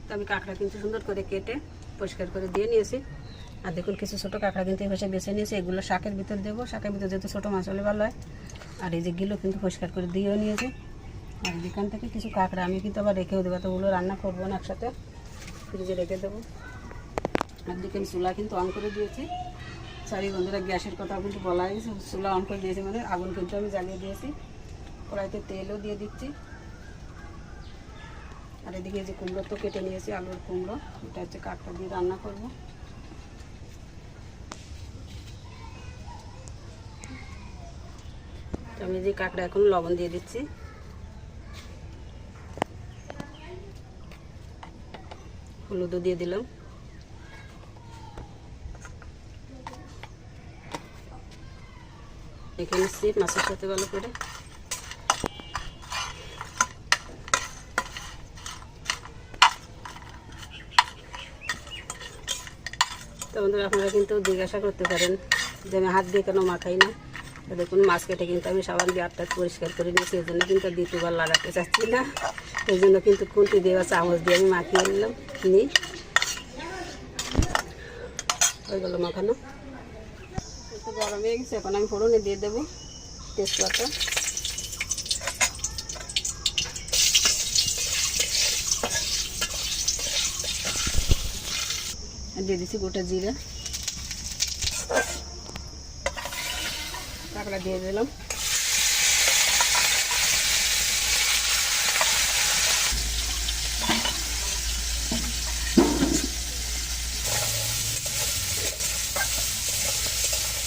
তো আমি কাঁকড়া কিন্তু সুন্দর করে কেটে পরিষ্কার করে দিয়ে নিয়েছি। আর দেখুন কিছু ছোটো কাঁকড়া কিন্তু এভাবে বেছে নিয়েছি, এগুলো শাকের ভিতর দেবো। শাকের ভিতর যেহেতু ছোটো মাছ হলে ভালো হয়। আর এই যে গিলো কিন্তু পরিষ্কার করে দিয়েও নিয়েছি। আর এখান থেকে কিছু কাঁকড়া আমি কিন্তু আবার রেখেও দেবো, তো ওগুলো রান্না করবো না, একসাথে ফ্রিজে রেখে দেবো। আর দেখুন চুলা কিন্তু অন করে দিয়েছি। সরি বন্ধুরা, গ্যাসের কথা কিন্তু বলা হয়েছে, চুলা অন করে দিয়েছি মানে আগুন কিন্তু আমি জ্বালিয়ে দিয়েছি। কড়াইতে তেলও দিয়ে দিচ্ছি। আর এদিকে যে কুমড়ো তো কেটে নিয়েছি, আলুর কুমড়ো, এটা হচ্ছে কাঁকড়া দিয়ে রান্না করব। তো আমি যে কাঁকড়া এখন লবণ দিয়ে দিচ্ছি, হলুদও দিয়ে দিলাম। এখানে নিচ্ছি মাছের সাথে ভালো করে। তো বন্ধুরা আপনারা কিন্তু জিজ্ঞাসা করতে পারেন যে আমি হাত দিয়ে কেন মাখাই না। তো দেখুন মাছ কেটে কিন্তু আমি সাবান দিয়ে হাতটা পরিষ্কার করে নিয়েছি, এই জন্য কিন্তু দ্বিতীয়বার লাগাতে চাচ্ছি না। এই জন্য কিন্তু খুন্তি দিয়ে বা চামচ দিয়ে আমি মাখিয়ে নিলাম। হয়ে গেল মাখানো, একটু গরম হয়ে গেছে। এখন আমি ফোড়নে দিয়ে দেবো তেজপাতা, দিয়ে দিচ্ছি গোটা জিরা, কাঁকড়া দিয়ে দিলাম।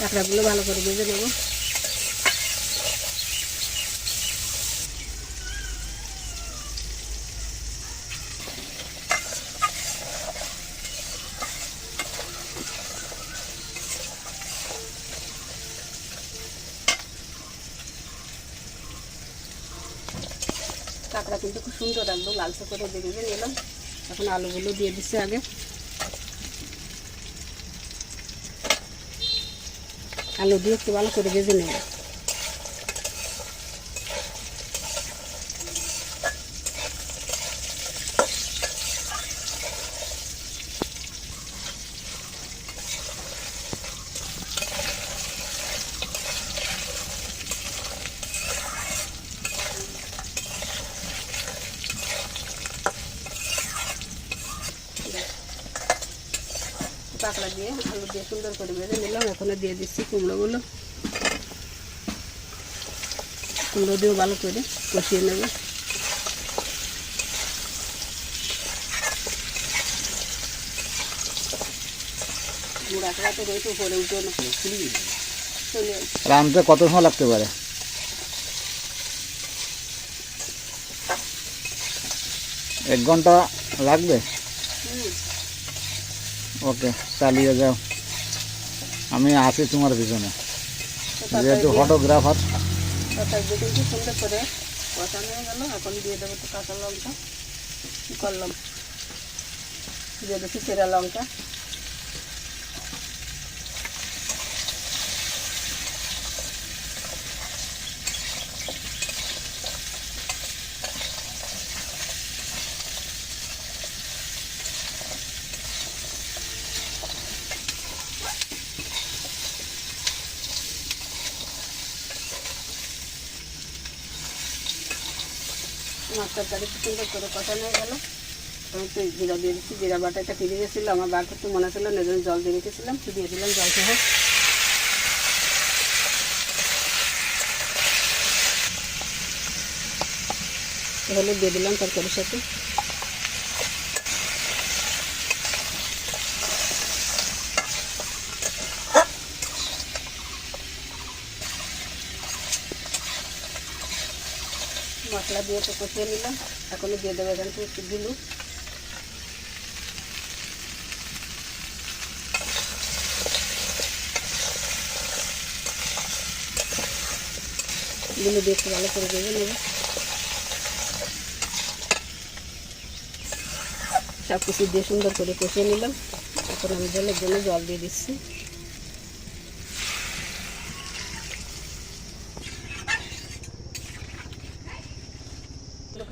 কাঁকড়াগুলো ভালো করে ভেজে নেব। কাঁকড়া কিন্তু খুব সুন্দর রাখবো, লালচে করে ভেজে নিলাম। এখন আলুগুলো দিয়ে দিচ্ছি আগে। আলু দিয়ে একটু ভালো করে ভেজে নেব। কাঁকড়া দিয়ে আলু দিয়ে সুন্দর করে ভেজে নিলাম। এখন দিয়ে দিচ্ছি কুমড়োগুলো, কুমড়ো দিয়েও ভালো করে কষিয়ে নেব। রাঁধতে কত সময় লাগতে পারে? এক ঘন্টা লাগবে। ওকে, চালিয়ে যাও, আমি আছি তোমার পিছনে, যেহেতু ফটোগ্রাফার। কিন্তু সুন্দর করে কষানো হয়ে গেল। এখন দিয়ে দেবো তো কাঁচা লঙ্কা, কী করলাম, দিয়ে দিচ্ছি চেরা লঙ্কা, মাছ তরকারি সুন্দর করে কষানো হয়ে গেল। আমি একটু জিরা দিয়ে দিচ্ছি, জিরা বাটাটা ফিরে গেছিলো, আমার বার করতে মনে ছিল না, জন্য জল দিয়ে রেখেছিলাম, দিয়ে দিলাম জল সহ। হলুদ দিয়ে দিলাম তরকারির সাথে। মশলা দিয়ে তো কষিয়ে নিলাম। এখন দিয়ে দেবো এখান থেকে একটু গিলু, গিলু দিয়ে একটু ভালো করে ভেজে নেব। সব কিছু দিয়ে সুন্দর করে কষিয়ে নিলাম। এখন আমি জলের জন্য জল দিয়ে দিচ্ছি।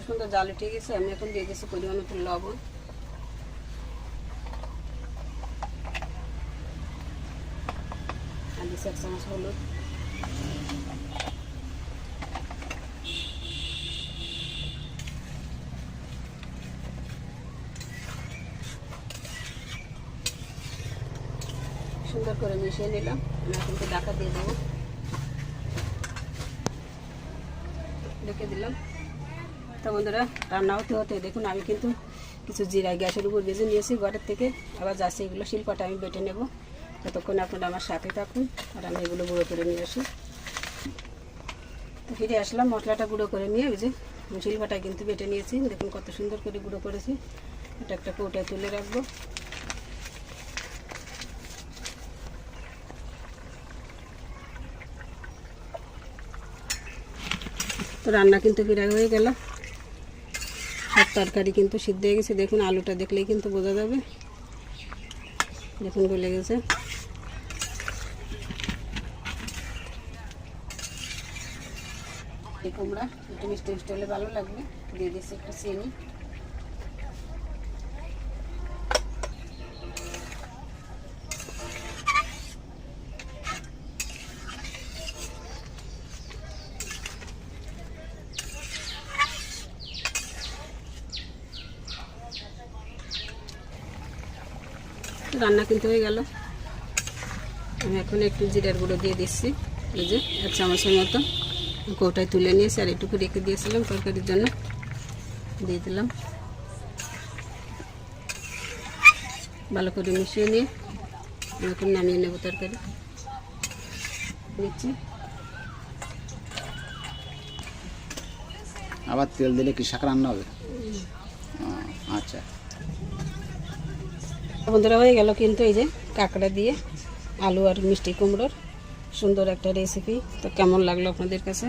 সুন্দর জাল উঠে গেছে। আমি এখন দিয়ে দিচ্ছি পরিমাণ মতো লবণ। দিচ্ছি 1 চামচ হলুদ, সুন্দর করে মিশিয়ে নিলাম। এখন ঢাকা দিয়ে দেবো, রেখে দিলাম। তো বন্ধুরা রান্না হতে হতে দেখুন আমি কিন্তু কিছু জিরা গ্যাসের উপর ভেজে নিয়েছি ঘরের থেকে, আবার যাচ্ছে এগুলো শিলপাটা আমি বেটে নেব। ততক্ষণ আপনারা আমার সাথে থাকুন আর আমি এগুলো গুঁড়ো করে নিয়ে আসি। তো ফিরে আসলাম, মশলাটা গুঁড়ো করে নিয়ে ওই যে শিলপাটায় কিন্তু বেটে নিয়েছি। দেখুন কত সুন্দর করে গুঁড়ো করেছি। এটা একটা কৌটায় তুলে রাখবো। তো রান্না কিন্তু প্রায় হয়ে গেল, সব তরকারি কিন্তু সিদ্ধ হয়ে গেছে। দেখুন আলুটা দেখলেই কিন্তু বোঝা যাবে, দেখুন গলে গেছে। এই কুমড়া একটু মিষ্টি মিষ্টি হলে ভালো লাগবে, দিয়ে দিচ্ছি একটু চিনি। রান্না কিন্তু হয়ে গেল। আমি এখন একটু জিরার গুঁড়ো দিয়ে দিচ্ছি, এই যে 1 চামচের মতো। কৌটায় তুলে নিয়েছি আর একটু রেখে দিয়েছিলাম তরকারির জন্য, দিয়ে দিলাম। ভালো করে মিশিয়ে নিয়ে আমি এখন নামিয়ে নেব তরকারি। দিচ্ছি, আবার তেল দিলে কি শাক রান্না হবে? আচ্ছা বন্ধুরা হয়ে গেল কিন্তু এই যে কাঁকড়া দিয়ে আলু আর মিষ্টি কুমড়োর সুন্দর একটা রেসিপি। তো কেমন লাগলো আপনাদের কাছে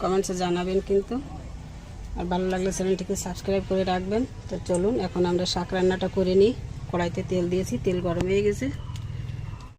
কমেন্টসে জানাবেন কিন্তু, আর ভালো লাগলে চ্যানেলটিকে সাবস্ক্রাইব করে রাখবেন। তো চলুন এখন আমরা শাক রান্নাটা করে নিই। কড়াইতে তেল দিয়েছি, তেল গরম হয়ে গেছে।